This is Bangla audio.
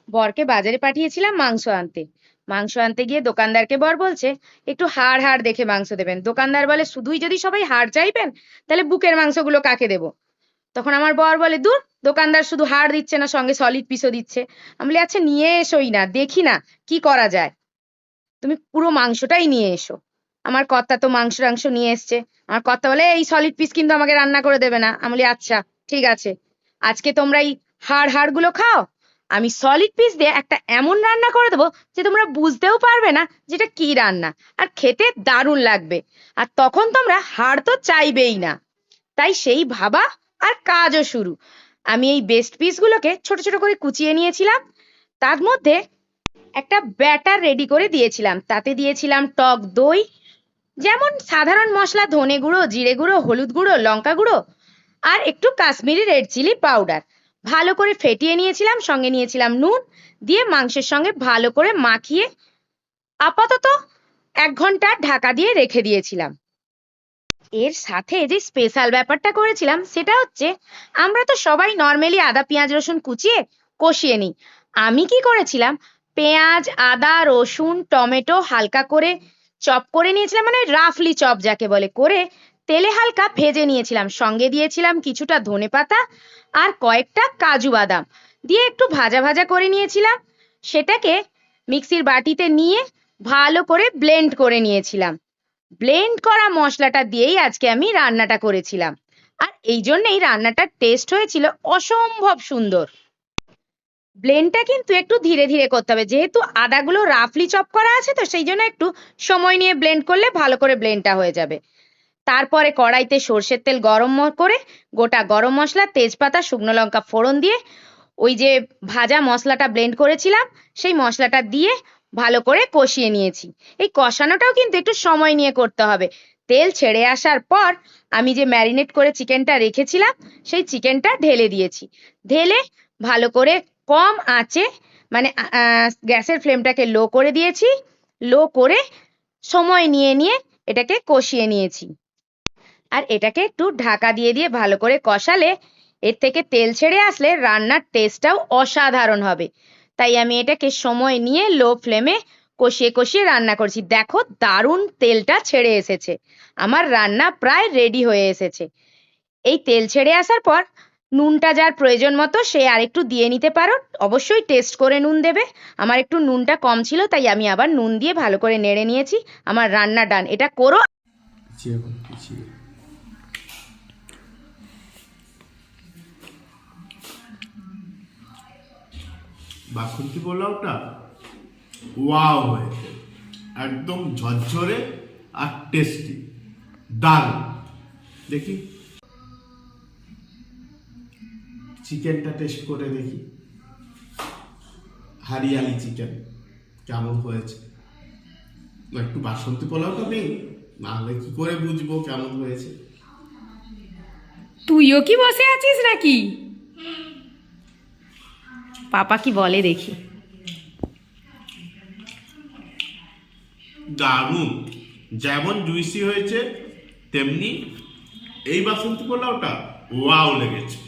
বরকে বাজারে পাঠিয়েছিলাম মাংস আনতে। মাংস আনতে গিয়ে দোকানদারকে বর বলছে একটু হাড় হাড় দেখে মাংস দেবেন। দোকানদার বলে শুধুই যদি সবাই হাড় চাইবেন তাহলে বুকের মাংসগুলো কাকে দেবো? তখন আমার বর বলে দূর, দোকানদার শুধু হাড় দিচ্ছে না, সঙ্গে সলিড পিসও দিচ্ছে। আমি বলি আচ্ছা নিয়ে এসোই না, দেখি না কি করা যায়, তুমি পুরো মাংসটাই নিয়ে এসো। আমার কর্তা তো মাংস টাংস নিয়ে এসছে। আমার কর্তা বলে এই সলিড পিস কিন্তু আমাকে রান্না করে দেবে না। আমি বলি আচ্ছা ঠিক আছে, আজকে তোমরা এই হাড় হাড় গুলো খাও, আমি সলিড পিস দিয়ে একটা এমন রান্না করে দেবো যে তোমরা বুঝতেও পারবে না যেটা কি রান্না, আর খেতে দারুণ লাগবে। আর তখন তোমরা হাড় তো চাইবেই না। তাই সেই ভাবা আর কাজও শুরু। আমি এই বেস্ট পিসগুলোকে ছোট ছোট করে কুচিয়ে নিয়েছিলাম, তার মধ্যে একটা ব্যাটার রেডি করে দিয়েছিলাম। তাতে দিয়েছিলাম টক দই, যেমন সাধারণ মশলা ধনে গুঁড়ো, জিরে গুঁড়ো, হলুদ গুঁড়ো, লঙ্কা গুঁড়ো, আর একটু কাশ্মীরি রেড চিলি পাউডার। ভালো করে ফেটিয়ে নিয়েছিলাম, সঙ্গে নিয়েছিলাম নুন, দিয়ে মাংসের সঙ্গে ভালো করে মাখিয়ে আপাতত 1 ঘন্টা ঢাকা দিয়ে রেখে দিয়েছিলাম। এর সাথে যে স্পেশাল ব্যাপারটা করেছিলাম সেটা হচ্ছে, আমরা তো সবাই নর্মালি আদা পেঁয়াজ রসুন কুচিয়ে কষিয়ে নিই। আমি কি করেছিলাম, পেঁয়াজ আদা রসুন টমেটো হালকা করে চপ করে নিয়েছিলাম, মানে রাফলি চপ যাকে বলে, করে তেলে হালকা ভেজে নিয়েছিলাম। সঙ্গে দিয়েছিলাম কিছুটা ধনেপাতা আর কয়েকটা কাজু বাদাম, দিয়ে একটু ভাজা ভাজা করে নিয়েছিলাম। সেটাকে মিক্সির বাটিতে নিয়ে ভালো করে ব্লেন্ড করে নিয়েছিলাম। ব্লেন্ড করা মশলাটা দিয়েই আজকে আমি রান্নাটা করেছিলাম, আর এই জন্যেই রান্নাটার টেস্ট হয়েছিল অসম্ভব সুন্দর। ব্লেন্ডটা কিন্তু একটু ধীরে ধীরে করতে হবে, যেহেতু আদাগুলো রাফলি চপ করা আছে, তো সেই জন্য একটু সময় নিয়ে ব্লেন্ড করলে ভালো করে ব্লেন্ডটা হয়ে যাবে। তারপরে কড়াইতে সর্ষের তেল গরম করে গোটা গরম মশলা তেজপাতা শুকনো লঙ্কা ফোড়ন দিয়ে ওই যে ভাজা মশলাটা ব্লেন্ড করেছিলাম সেই মশলাটা দিয়ে ভালো করে কষিয়ে নিয়েছি। এই কষানোটাও কিন্তু একটু সময় নিয়ে করতে হবে। তেল ছেড়ে আসার পর আমি যে ম্যারিনেট করে চিকেনটা রেখেছিলাম সেই চিকেনটা ঢেলে দিয়েছি। ঢেলে ভালো করে কম আঁচে, মানে গ্যাসের ফ্লেমটাকে লো করে দিয়েছি। লো করে সময় নিয়ে নিয়ে এটাকে কষিয়ে নিয়েছি। আর এটাকে একটু ঢাকা দিয়ে দিয়ে ভালো করে কষালে এর থেকে তেল ছেড়ে আসলে রান্নার টেস্টটাও অসাধারণ হবে। তাই আমি এটাকে সময় নিয়ে লো ফ্লেমে কষিয়ে কষিয়ে রান্না করছি। দেখো দারুণ তেলটা ছেড়ে এসেছে, আমার রান্না প্রায় রেডি হয়ে এসেছে। এই তেল ছেড়ে আসার পর নুনটা যার প্রয়োজন মতো সে আরেকটু দিয়ে নিতে পারো, অবশ্যই টেস্ট করে নুন দেবে। আমার একটু নুনটা কম ছিল তাই আমি আবার নুন দিয়ে ভালো করে নেড়ে নিয়েছি। আমার রান্না ডান, এটা করো। বাসন্তী পোলাওটা ওয়াও হয়েছে, একদম ঝরঝরে আর টেস্টি, দারুণ। দেখি চিকেনটা টেস্ট করে দেখি, হারিয়ালি চিকেন কেমন হয়েছে। একটু বাসন্তী পোলাওটা নেই, নাহলে কি করে বুঝবো কেমন হয়েছে। তুইও কি বসে আছিস নাকি? পাপা কি বলে দেখি। দারুণ, যেমন জুইসি হয়েছে তেমনি এই বাসন্তী পোলাওটা ওয়াও লেগেছে।